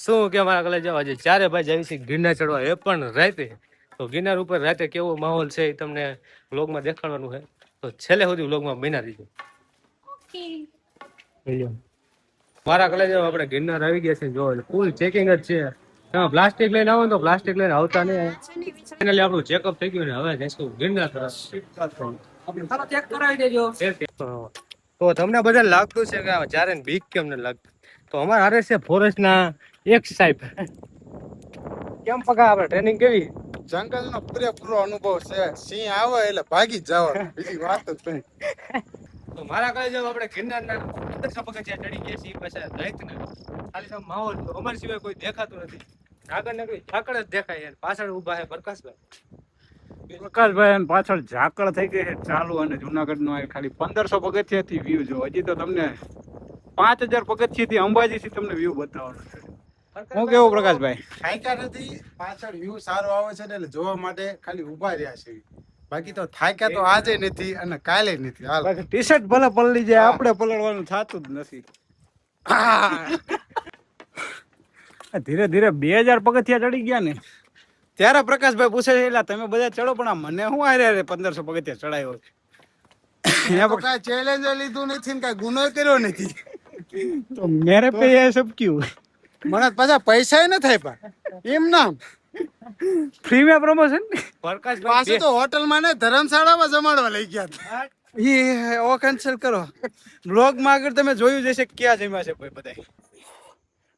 શું કે મારા કલે જવા છે ચારે ભાઈ જાય છે ગિરનાર ચડવા એ પણ રાતે. તો ગિરનાર ઉપર રાતે કેવો માહોલ છે એ તમને વ્લોગમાં દેખાડવાનું છે. તો છેલ્લે સુધી વ્લોગમાં બના દીધો. મારા કલે જવા આપણે ગિરનાર આવી ગયા છે. જો ફૂલ ચેકિંગ જ છે. તમે પ્લાસ્ટિક લઈને આવો ને તો પ્લાસ્ટિક લઈને આવતા નહીં. ફાઇનલી આપણું ચેકઅપ થઈ ગયું ને હવે જઈશું ગિરનાર તરફ. ચેક કરાવી દેજો. તો તમને બધાને લાગતું છે કે ચારે બીક કેમ ન લાગતું? તો અમારા હારે છે ફોરેસ્ટના એક સાહેબ. કેમ પકા આપણે ટ્રેનિંગ કેવી? જંગલનો પૂરેપૂરો અનુભવ છે. સિંહ આવે એટલે ભાગી જ જવાનું, બીજી વાત જ નહીં. તો મારા કહે જાવ આપણે ગિરનારના 1500 પગથિયા ચડી ગયા છીએ પાછા રાતના. ખાલી સમ માહોલ તો અમાર સિવાય કોઈ દેખાતું નથી. આગળ ને કોઈ ઝાકળ જ દેખાય છે. પાછળ ઊભા છે પ્રકાશભાઈ પાછળ ઝાકળ થઈ ગઈ છે ચાલુ. અને જુનાગઢ નો ખાલી 1500 પગથિયા થી વ્યૂ જો. હજી તો તમને 5000 પગથિયા થી અંબાજી થી તમને વ્યૂ બતાવવાનું છે. હું કેવું પ્રકાશભાઈ? થાક્યા નથી, પાછળ વ્યૂ સારો આવે છે ને એટલે જોવા માટે ખાલી ઊભા રહ્યા છે. બાકી તો થાક્યા તો આજે નથી અને કાલે નથી. હાલ ટી શર્ટ ભલે પલળી જાય, આપણે પલળવાનું થતું જ નથી. ધીરે ધીરે 2000 પગથિયા ચડી ગયા ને ત્યારે પ્રકાશભાઈ પૂછે છે એટલે તમે બધા ચડો પણ મને શું આરે 1500 પગથિયા ચડાયો છે. કઈ ચેલેન્જ લીધું નથી ને કઈ ગુનો કર્યો નથી. તો મેરે પે એ સબ ક્યું? મને પાછા પૈસા ન થાય પણ એમ નામ ફ્રી માં પ્રમોશન. પાછું તો હોટલમાં ને ધર્મશાળામાં જમાડવા લઈ ગયા હતા. એ ઓ કેન્સલ કરો. બ્લોગ માં આગળ તમે જોયું જશે ક્યાં જમ્યા છે ભાઈ બધા.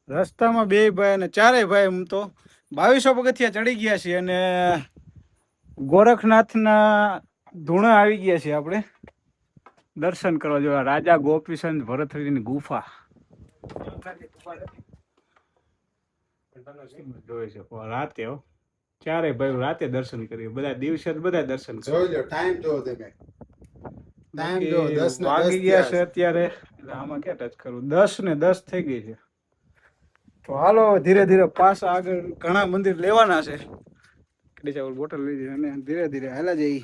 રસ્તામાં બે ભાઈ અને ચારેય ભાઈ એમ તો 2200 પગથિયા ચડી ગયા છે. અને ગોરખનાથના ધૂણા આવી ગયા છે. આપણે દર્શન કરવા જોવા રાજા ગોપીચંદ ભરથરીની ગુફા જોઈ શકો. રાતે ચારેય ભાઈ રાતે દર્શન કરીએ. બધા દિવસે બધા દર્શન જોઈ લો. ટાઈમ જો તમે, ટાઈમ જો 10 વાગી ગયા છે અત્યારે. આમાં ક્યાં ટચ કરું? 10 ને 10 થઈ ગઈ છે. તો હાલો ધીરે ધીરે પાછા આગળ ઘણા મંદિર લેવાના છે. કડી ચાવલ બોટલ લીધી અને ધીરે ધીરે હાલા જઈ.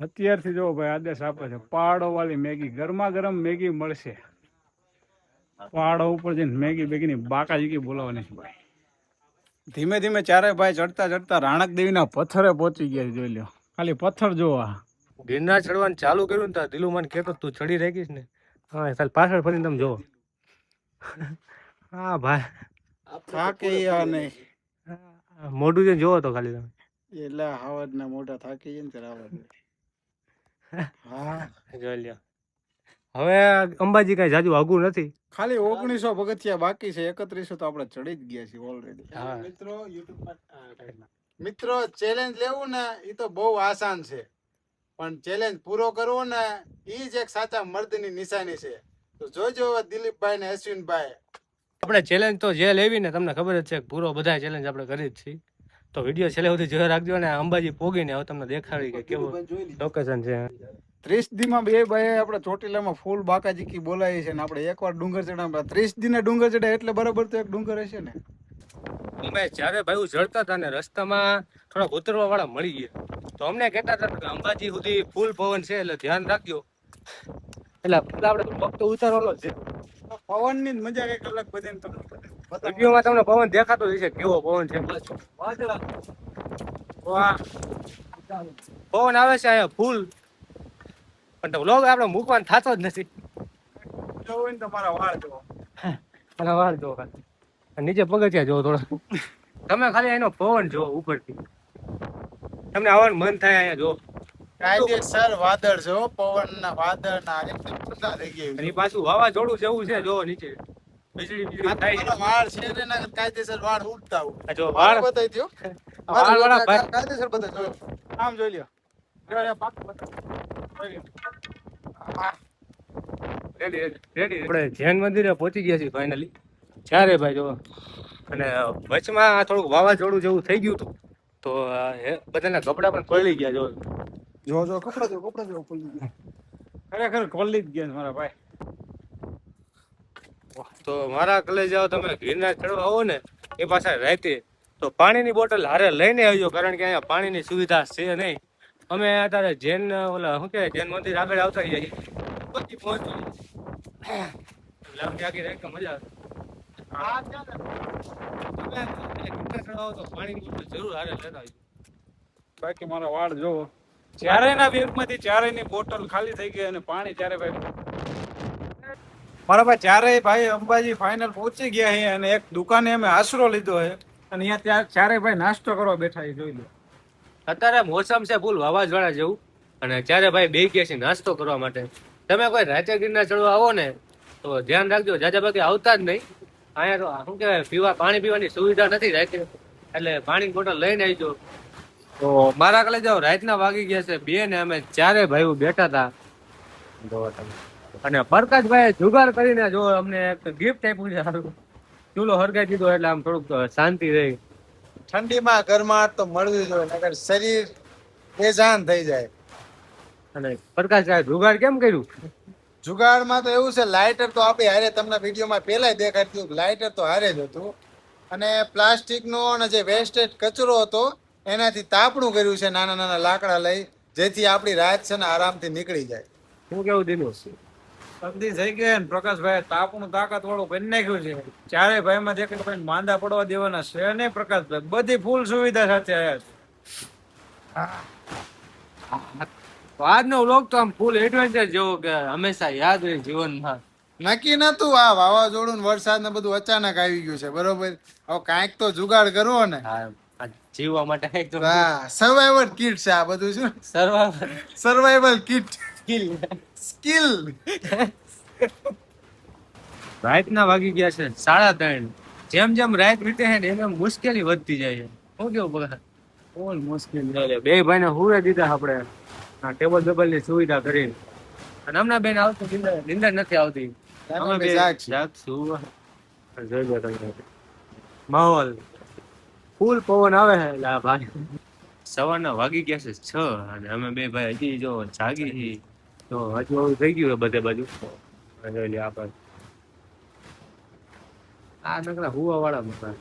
અત્યારથી જો ભાઈ આદેશ આપે છે પહાડો વાળી મેગી, ગરમા ગરમ મેગી મળશે. પહાડો ઉપર જઈને મેગી બેગીની બાકાજીકી બોલાવવાની છે ભાઈ. ધીમે ધીમે ચારે ભાઈ ચડતા ચડતા રાણક દેવીના પથ્થરે પહોંચી ગયા. જોઈ લો ખાલી પથ્થર જોવા. ગિરનાર ચડવાનું ચાલુ કર્યું ને તો દિલુ મને કહેતો તું ચડી રાખીશ ને. હા ખાલી પાછળ ફરીને તમે જોવો. હા ભાઈ થાકી નહીં મોઢું જે જોવો તો ખાલી તમે. એટલે હવાજ ના મોઢા થાકી જાય ને ત્યારે હા જોઈ લ્યો. હવે અંબાજી કઈ જાજુ આઘું નથી. ખાલી 1900 પગથિયા બાકી છે. 3100 તો આપણે ચડી જ ગયા છીએ ઓલરેડી. મિત્રો ચેલેન્જ લેવું ને એ તો બહુ આસાન છે, પણ ચેલેન્જ પૂરો કરવો ને એ જ એક સાચા મર્દની નિશાની છે. તો જોજો દિલીપભાઈ ને અશ્વિનભાઈ. આપણે ચેલેન્જ તો જે લેવી ને તમને ખબર જ છે પૂરો બધા ચેલેન્જ આપણે કરી જ છીએ. તો વિડીયો છેલ્લે સુધી જોઈ રાખજો ને અંબાજી પોગીને હવે તમને દેખાડી કે કેવું લોકેશન છે. 30 દીમાં બે ભાઈ આપણે ચોટીલામાં ફૂલ બાકાજીકી બોલાવી છે ને આપણે એકવાર ડુંગર ચડાવ્યા. 30 દીને ડુંગર ચડ્યા એટલે બરાબર તો એક ડુંગર હશે ને. અમે જ્યારે ભાઈ ચડતા હતા ને રસ્તામાં થોડા ઉતરવા વાળા મળી ગયા. તો અમને કહેતા હતા કે અંબાજી સુધી ફૂલ પવન છે એટલે ધ્યાન રાખજો. એટલે આપણે ફક્ત ઉતારવાનો જ છે. પવનની જ મજા કઈક અલગ બધી તમને વિડીયોમાં તમને પવન દેખાતો હશે કેવો પવન છે. વાહ પવન આવે છે અહીંયા ફૂલ, પણ વ્લોગ આપણે મૂકવાનો થતો જ નથી. જોવું તો મારા વાળ જોવો. મારા વાળ જોવો, નીચે પગથિયા જોવો થોડા. તમે ખાલી એનો પવન જોવો ઉપરથી, તમને આવવાનું મન થાય. અહીંયા જો કાયદેસર વાદળ છે, પવન ના વાદળ ના એકદમ ખુલ્લા થઈ ગયા. અને પાછું વાવાઝોડું જેવું છે જો નીચે વીજળી થાય છે. વાળ છે ને કાયદેસર વાળ ઉડતા હોય. જો વાળ બતાવી દો. વાળ વાળા ભાઈ કાયદેસર બતાવી દો. આમ જોઈ લ્યો. આપણે જૈન મંદિરે પહોંચી ગયા છીએ ફાઇનલી. ચારે ભાઈ જો, અને વચમાં થોડુંક વાવાઝોડું જેવું થઈ ગયું હતું તો બધાના કપડા પણ પલળી ગયા. જો જો કપડા જો ખરેખર ખોલી જ ગયા મારા ભાઈ. તો મારા કલે જાઓ તમે ગિરનાર ચડવા આવો ને એ પાછા રાતે તો પાણીની બોટલ હારે લઈને આવજો, કારણ કે અહીંયા પાણીની સુવિધા છે નહીં. અમે અત્યારે જૈન ઓલા શું કે જૈન મંદિર આગળ આવતા જઈએ પછી પહોંચી એટલે આમ ત્યાંથી રહી તો મજા આવે તમે ગિરનાર ચડાવો તો પાણીની બોટલ જરૂર હારે લેતા આવજો. બાકી મારા વાળ જોવો, ચારેયના બેગમાંથી ચારેયની બોટલ ખાલી થઈ ગઈ અને પાણી ચારે ભાઈ મારા ભાઈ ચારેય ભાઈ અંબાજી ફાઇનલ પહોંચી ગયા છે અને એક દુકાને અમે આશરો લીધો છે અને અહીંયા ચારેય ભાઈ નાસ્તો કરવા બેઠા છે, જોઈ લો. અત્યારે મોસમ છે ફૂલ વાવાઝોડા જેવું અને ત્યારે ભાઈ બે ગયા છે નાસ્તો કરવા માટે. તમે કોઈ રાતે ગિરનાર ચડવા આવો ને તો ધ્યાન રાખજો, જાજા બાકી આવતા જ નહીં. અહીંયા તો શું કહેવાય પાણી પીવાની સુવિધા નથી રાતે, એટલે પાણીની બોટલ લઈને આવજો. તો મારા કલે જાઓ રાતના વાગી ગયા છે 2 ને અમે ચારે ભાઈઓ બેઠા હતા. અને પ્રકાશભાઈ જુગાર કરીને જો અમને એક ગિફ્ટ આપ્યું છે, સારું ચૂલો હરગાઈ દીધો એટલે આમ થોડુંક શાંતિ રહી. ઠંડીમાં ગરમાટ તો મળવી જોઈએ, નકર શરીર બેજાન થઈ જાય. અને પ્રકાશભાઈ જુગાર કેમ કર્યું? જુગાડમાં તો એવું છે, લાઇટર તો આપી હારે તમને વિડીયોમાં પહેલાય દેખાડ્યું, લાઇટર તો હારે જ હતું અને પ્લાસ્ટિકનો અને જે વેસ્ટેજ કચરો હતો એનાથી તાપણું કર્યું છે નાના નાના લાકડા લઈ, જેથી આપણી રાત છે ને આરામથી નીકળી જાય. શું કેવું દીધું? શરદી થઈ ગઈ ને પ્રકાશભાઈ તાપનું તાકાત વાળું કરી નાખ્યું છે. ચારેય ભાઈમાં જે કંઈ માંદા પડવા દેવાના છે નહીં પ્રકાશભાઈ, બધી ફૂલ સુવિધા સાથે આવ્યા છે. તો આજનો વ્લોગ તો આમ ફૂલ એડવેન્ચર જેવો કે હંમેશા યાદ રહે જીવનમાં. નક્કી નતું આ વાવાઝોડું ને વરસાદ ને બધું અચાનક આવી ગયું છે, બરોબર. હવે કાંઈક તો જુગાડ કરવો ને. હા, આ જીવવા માટે એક તો હા, સર્વાઈવલ કિટ છે આ બધું. શું સર્વાઈવલ કિટ? સ્કિલ. રાતના વાગી ગયા છે 3:30. જેમ જેમ રાત વીતે છે ને એમ એમ મુશ્કેલી વધતી જાય છે. શું કેવું બગા? ફૂલ મુશ્કેલ છે. બે ભાઈને હુરે દીધા આપણે આ ટેબલ બેબલ ની સુવિધા કરીને, અને હમણાં બેન આવતું નિંદર નથી આવતી. અમે બે જાગશું. જોઈ લો તમે માહોલ ફૂલ પવન આવે છે. એટલે ભાઈ સવારના વાગી ગયા છે 6 અને અમે બે ભાઈ હજી જો જાગી છીએ. તો હજુ થઈ ગયું બધે બાજુ. જોઈ લે આપણે આ નકરા હુવા વાળા મકાન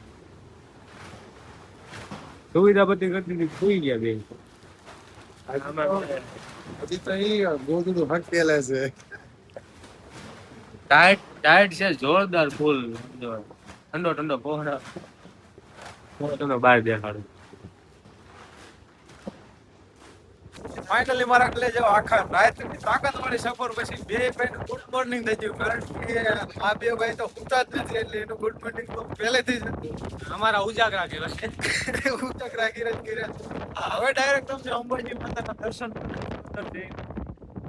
સુવિધા બધી કરતી સુઈ ગયા બે. હજી તો એ ગોદડું હકેલે છે. ટાઈટ છે જોરદાર ફૂલ. ઠંડો ઠંડો પહોળા તમને બહાર દેખાડું. ફાઇનલી મારા કલે જાવ આખા રાતની તાકાત વાળી સફર પછી બે ભાઈ ગુડ મોર્નિંગ થઈ ગયું, કારણ કે આ બે ભાઈ તો સુતા જ નથી એટલે એનું ગુડ મોર્નિંગ તો પહેલેથી જ હતું. અમારા ઉજાગરા કહેવાય. ઉતકરા કિરત હવે ડાયરેક્ટ તમને અંબાજી માતાના દર્શન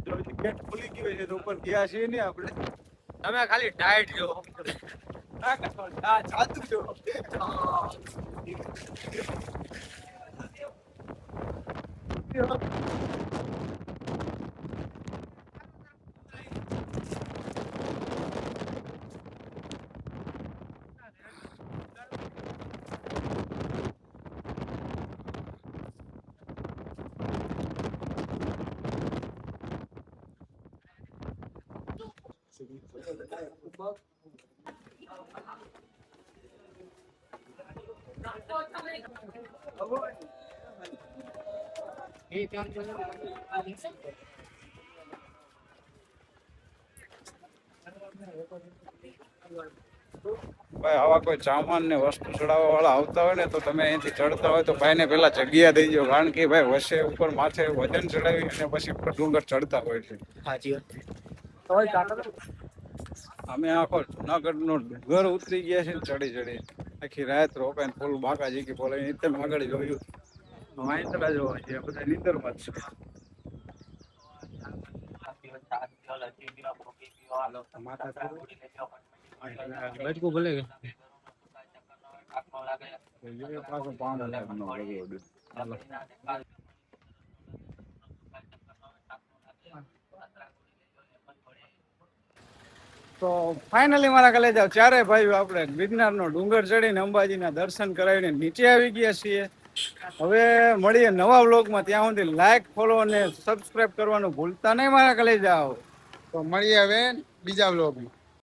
જો ગેટ ખુલી ગયો છે તો ઉપર ગયા છીએ ને આપણે. તમે ખાલી ટાઈટ જો જાદુ જો ભાઈ આવા કોઈ સામાન ને વસ્તુ ચડાવવા વાળા આવતા હોય ને તો તમે અહીંથી ચડતા હોય તો ભાઈને પેલા જગ્યા દેજો, કારણ કે ભાઈ વસે ઉપર માથે વજન ચડાવી અને પછી ઉપર ડુંગર ચડતા હોય છે. સાચી વાત. અમે આખો જુનાગઢ નો ડુંગર ઉતરી ગયા છે ચડી આખી રાત રોકાઈને ફૂલ બાકાજી કે બોલે એકદમ આગળ જોયું વાંચડા જોવા છે બધા નીંદરમાં જ છે. બચકું ભલે પાછો પાણો લાગનો હાલો. તો ફાઇનલી મારા કલેજા ચારે ભાઈઓ આપણે ગિરનારનો ડુંગર ચડીને અંબાજીના દર્શન કરાવીને નીચે આવી ગયા છીએ. હવે મળીએ નવા વ્લોગમાં, ત્યાં સુધી લાઈક ફોલો અને સબસ્ક્રાઇબ કરવાનું ભૂલતા નહીં મારા કલેજાઓ. તો મળીએ હવે બીજા વ્લોગમાં.